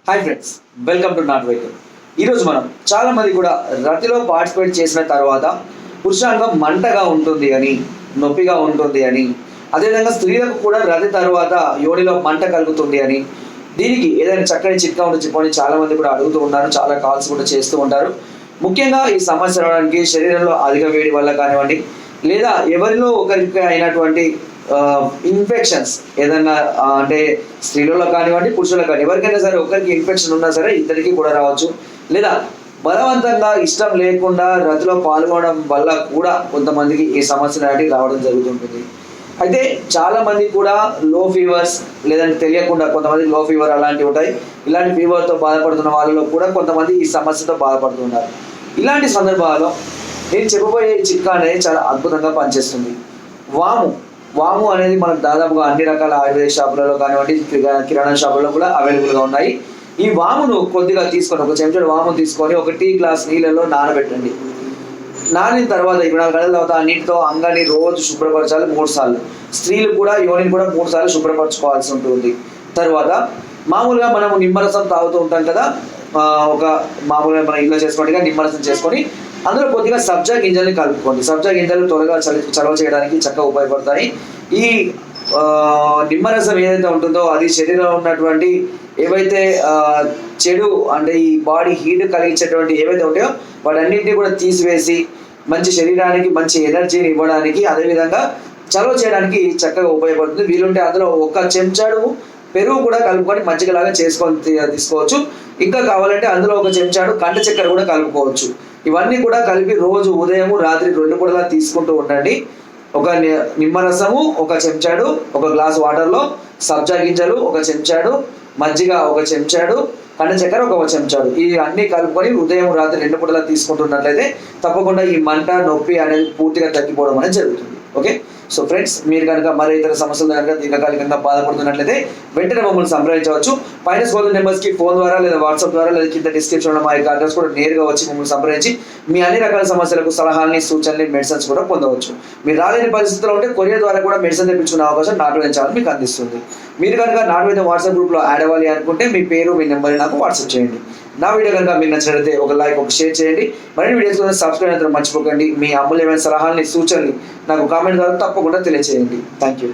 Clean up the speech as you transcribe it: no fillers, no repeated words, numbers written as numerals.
Hi friends, welcome to not vehicle. ఈరోజు మనం చాలామంది కూడా రతిలో పార్టిసిపేట్ చేసిన తర్వాత పురుషాంగం మంటగా ఉంటుంది అని, నొప్పిగా ఉంటుంది అని, అదేవిధంగా స్త్రీలకు కూడా రతి తర్వాత యోనిలో మంట కలుగుతుంది అని, దీనికి ఏదైనా చక్కని చిట్కా ఉంటే చెప్పని చాలామంది కూడా అడుగుతూ ఉన్నారు. చాలా కాల్స్ కూడా చేస్తూ ఉంటారు. ముఖ్యంగా ఈ సమస్య రావడానికి శరీరంలో అధిక వేడి వల్ల కానివ్వండి, లేదా ఎవరిలో ఒకరికి అయినటువంటి ఇన్ఫెక్షన్స్ ఏదన్నా అంటే స్త్రీలలో కానివ్వండి, పురుషులకు కానీ ఎవరికైనా సరే ఒకరికి ఇన్ఫెక్షన్ ఉన్నా సరే ఇద్దరికి కూడా రావచ్చు. లేదా బలవంతంగా ఇష్టం లేకుండా రతిలో పాల్గొనడం వల్ల కూడా కొంతమందికి ఈ సమస్య నాటి రావడం జరుగుతుంటుంది. అయితే చాలా మంది కూడా లో ఫీవర్స్ లేదంటే తెలియకుండా కొంతమంది లో ఫీవర్ అలాంటివి ఉంటాయి. ఇలాంటి ఫీవర్తో బాధపడుతున్న వాళ్ళలో కూడా కొంతమంది ఈ సమస్యతో బాధపడుతున్నారు. ఇలాంటి సందర్భాల్లో నేను చెప్పబోయే చిట్కా అనేది చాలా అద్భుతంగా పనిచేస్తుంది. వాము అనేది మనకు దాదాపుగా అన్ని రకాల ఆయుర్వేద షాపులలో కానివ్వండి, కిరాణా షాపులలో కూడా అవైలబుల్గా ఉన్నాయి. ఈ వామును కొద్దిగా తీసుకొని, ఒక చెంచాడు వాము తీసుకొని ఒక టీ గ్లాస్ నీళ్ళలో నానబెట్టండి. నానిన తర్వాత 24 గంటల తర్వాత ఆ నీటితో అంగాన్ని రోజు శుభ్రపరచాలి 3 సార్లు. స్త్రీలు కూడా యోనిని కూడా 3 సార్లు శుభ్రపరచుకోవాల్సి ఉంటుంది. తర్వాత మామూలుగా మనము నిమ్మరసం తాగుతూ ఉంటాం కదా, ఒక మామూలుగా మన ఇల్లు చేసుకున్నట్టుగా నిమ్మరసం చేసుకొని అందులో కొద్దిగా సబ్జా గింజల్ని కలుపుకోండి. సబ్జా గింజలు త్వరగా చలవ చేయడానికి చక్కగా ఉపయోగపడతాయి. ఈ నిమ్మరసం ఏదైతే ఉంటుందో అది శరీరంలో ఉన్నటువంటి ఏవైతే చెడు అంటే ఈ బాడీ హీట్ కలిగించేటువంటి ఏవైతే ఉంటాయో వాటన్నింటినీ కూడా తీసివేసి మంచి శరీరానికి మంచి ఎనర్జీని ఇవ్వడానికి, అదేవిధంగా చలవ చేయడానికి చక్కగా ఉపయోగపడుతుంది. వీలుంటే అందులో 1 చెంచాడు పెరుగు కూడా కలుపుకొని మజ్జిగలాగా చేసుకొని తీసుకోవచ్చు. ఇంకా కావాలంటే అందులో 1 చెంచాడు కండ చక్కెర కూడా కలుపుకోవచ్చు. ఇవన్నీ కూడా కలిపి రోజు ఉదయము రాత్రి 2 పూటలా తీసుకుంటూ ఉండండి. ఒక నిమ్మరసము 1 చెంచాడు, 1 గ్లాస్ వాటర్లో సబ్జా గింజలు 1 చెంచాడు, మజ్జిగ 1 చెంచాడు, కండ చక్కెర 1 చెంచాడు, ఇవి అన్నీ కలుపుకొని ఉదయం రాత్రి 2 పూటలా తీసుకుంటున్నట్లయితే తప్పకుండా ఈ మంట నొప్పి అనేది పూర్తిగా తగ్గిపోవడం అనేది జరుగుతుంది. ఓకే, సో ఫ్రెండ్స్, మీరు కనుక మరి ఇతర సమస్యలు కనుక దీర్ఘకాలికంగా బాధపడుతున్నట్లయితే వెంటనే మమ్మల్ని సంప్రదించవచ్చు. పైన స్కోర్ నెంబర్స్కి ఫోన్ ద్వారా లేదా వాట్సాప్ ద్వారా లేదా కింద డిస్క్రిప్షన్లో మా యొక్క అడ్రస్ కూడా నేరుగా వచ్చి మమ్మల్ని సంప్రదించి మీ అన్ని రకాల సమస్యలకు సలహాలని, సూచనలు, మెడిసిన్స్ కూడా పొందవచ్చు. మీరు రాలేని పరిస్థితుల్లో ఉంటే కొరియర్ ద్వారా కూడా మెడిసిన్ తెప్పించుకునే అవకాశం నాట్ వైద్యం ఛానల్ మీకు అందిస్తుంది. మీరు కనుక నాట్ వైద్యం వాట్సాప్ గ్రూప్లో యాడ్ అవ్వాలి అనుకుంటే మీ పేరు, మీ నెంబర్ నాకు వాట్సాప్ చేయండి. నా వీడియో కనుక మీకు నచ్చినట్లయితే ఒక లైక్, ఒక షేర్ చేయండి. మరిన్ని వీడియోస్ కోసం సబ్స్క్రైబ్ అయితే మర్చిపోకండి. మీ అమూల్యమైన సలహాలని, సూచనలు నాకు కామెంట్ ద్వారా తప్పకుండా తెలియజేయండి. Thank you.